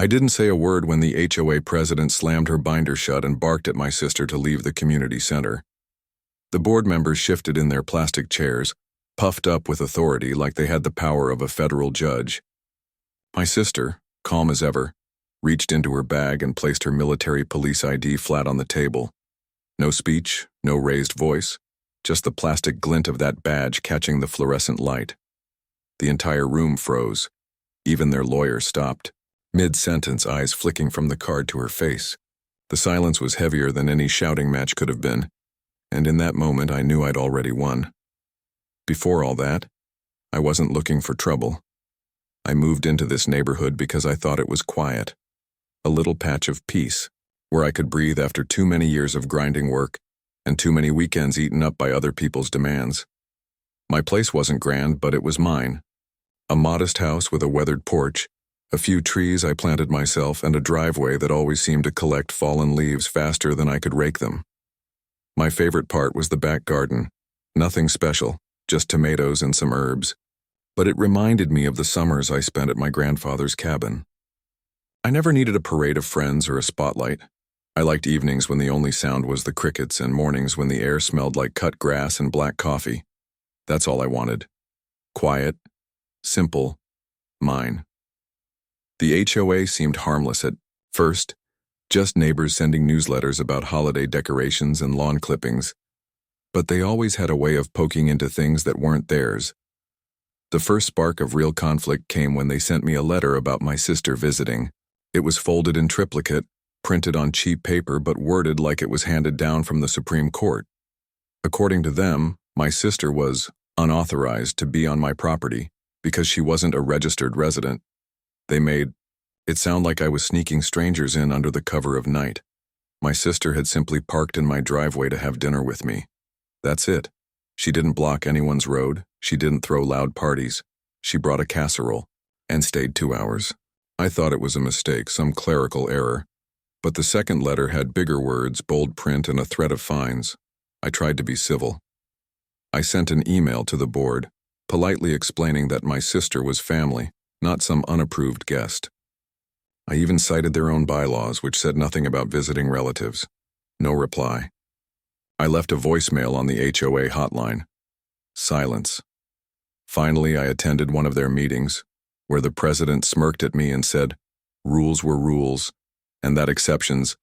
I didn't say a word when the HOA president slammed her binder shut and barked at my sister to leave the community center. The board members shifted in their plastic chairs, puffed up with authority like they had the power of a federal judge. My sister, calm as ever, reached into her bag and placed her military police ID flat on the table. No speech, no raised voice, just the plastic glint of that badge catching the fluorescent light. The entire room froze. Even their lawyer stopped, mid-sentence, eyes flicking from the card to her face. The silence was heavier than any shouting match could have been, and in that moment I knew I'd already won. Before all that, I wasn't looking for trouble. I moved into this neighborhood because I thought it was quiet, a little patch of peace, where I could breathe after too many years of grinding work and too many weekends eaten up by other people's demands. My place wasn't grand, but it was mine. A modest house with a weathered porch, a few trees I planted myself, and a driveway that always seemed to collect fallen leaves faster than I could rake them. My favorite part was the back garden. Nothing special, just tomatoes and some herbs. But it reminded me of the summers I spent at my grandfather's cabin. I never needed a parade of friends or a spotlight. I liked evenings when the only sound was the crickets and mornings when the air smelled like cut grass and black coffee. That's all I wanted. Quiet, simple, mine. The HOA seemed harmless at first, just neighbors sending newsletters about holiday decorations and lawn clippings. But they always had a way of poking into things that weren't theirs. The first spark of real conflict came when they sent me a letter about my sister visiting. It was folded in triplicate, printed on cheap paper, but worded like it was handed down from the Supreme Court. According to them, my sister was unauthorized to be on my property because she wasn't a registered resident. They made it sound like I was sneaking strangers in under the cover of night. My sister had simply parked in my driveway to have dinner with me. That's it. She didn't block anyone's road. She didn't throw loud parties. She brought a casserole and stayed 2 hours. I thought it was a mistake, some clerical error. But the second letter had bigger words, bold print, and a threat of fines. I tried to be civil. I sent an email to the board, politely explaining that my sister was family, not some unapproved guest. I even cited their own bylaws, which said nothing about visiting relatives. No reply. I left a voicemail on the HOA hotline. Silence. Finally, I attended one of their meetings, where the president smirked at me and said, rules were rules, and that exceptions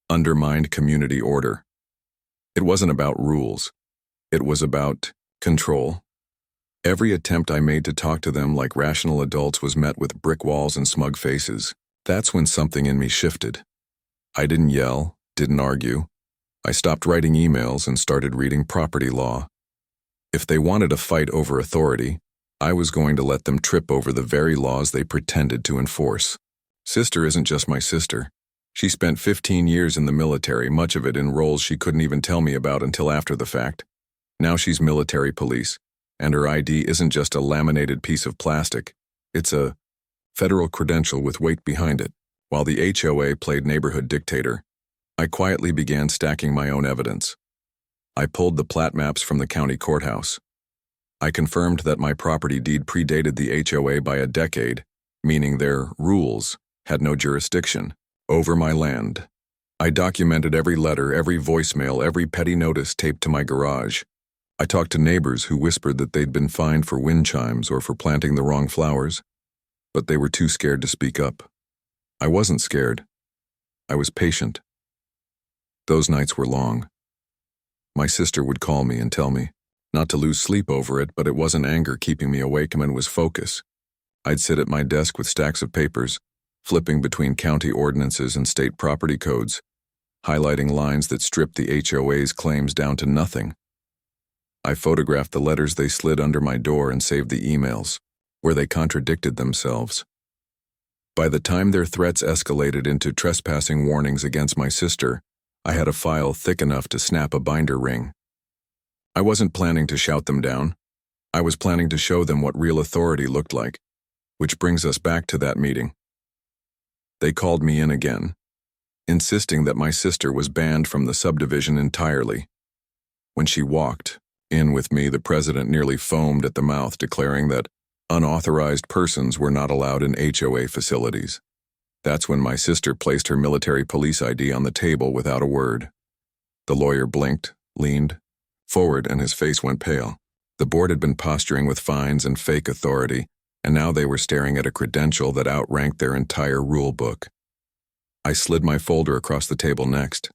undermined community order. It wasn't about rules. It was about control. Every attempt I made to talk to them like rational adults was met with brick walls and smug faces. That's when something in me shifted. I didn't yell, didn't argue. I stopped writing emails and started reading property law. If they wanted a fight over authority, I was going to let them trip over the very laws they pretended to enforce. Sister isn't just my sister. She spent 15 years in the military, much of it in roles she couldn't even tell me about until after the fact. Now she's military police, and her ID isn't just a laminated piece of plastic. It's a federal credential with weight behind it. While the HOA played neighborhood dictator, I quietly began stacking my own evidence. I pulled the plat maps from the county courthouse. I confirmed that my property deed predated the HOA by a decade, meaning their rules had no jurisdiction over my land. I documented every letter, every voicemail, every petty notice taped to my garage. I talked to neighbors who whispered that they'd been fined for wind chimes or for planting the wrong flowers, but they were too scared to speak up. I wasn't scared. I was patient. Those nights were long. My sister would call me and tell me not to lose sleep over it, but it wasn't anger keeping me awake, and it was focus. I'd sit at my desk with stacks of papers, flipping between county ordinances and state property codes, highlighting lines that stripped the HOA's claims down to nothing. I photographed the letters they slid under my door and saved the emails, where they contradicted themselves. By the time their threats escalated into trespassing warnings against my sister, I had a file thick enough to snap a binder ring. I wasn't planning to shout them down. I was planning to show them what real authority looked like, which brings us back to that meeting. They called me in again, insisting that my sister was banned from the subdivision entirely. When she walked in with me, the president nearly foamed at the mouth, declaring that unauthorized persons were not allowed in HOA facilities. That's when my sister placed her military police ID on the table without a word. The lawyer blinked, leaned forward, and his face went pale. The board had been posturing with fines and fake authority, and now they were staring at a credential that outranked their entire rule book. I slid my folder across the table next.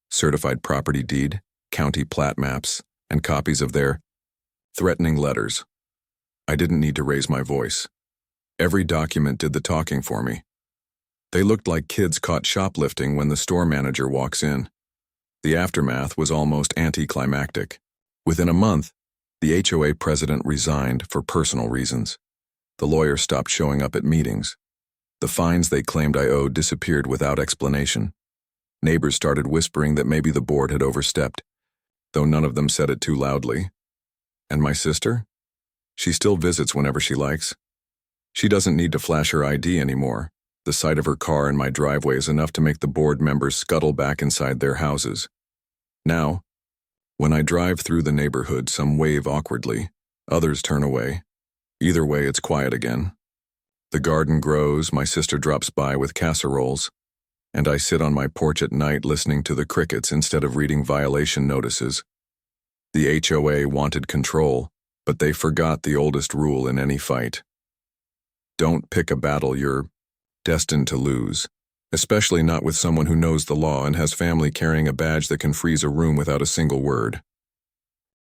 Certified property deed, county plat maps, and copies of their threatening letters. I didn't need to raise my voice. Every document did the talking for me. They looked like kids caught shoplifting when the store manager walks in. The aftermath was almost anticlimactic. Within a month, the HOA president resigned for personal reasons. The lawyer stopped showing up at meetings. The fines they claimed I owed disappeared without explanation. Neighbors started whispering that maybe the board had overstepped, though none of them said it too loudly. And my sister? She still visits whenever she likes. She doesn't need to flash her ID anymore. The sight of her car in my driveway is enough to make the board members scuttle back inside their houses. Now, when I drive through the neighborhood, some wave awkwardly, others turn away. Either way, it's quiet again. The garden grows, my sister drops by with casseroles, and I sit on my porch at night listening to the crickets instead of reading violation notices. The HOA wanted control, but they forgot the oldest rule in any fight. Don't pick a battle you're destined to lose, especially not with someone who knows the law and has family carrying a badge that can freeze a room without a single word.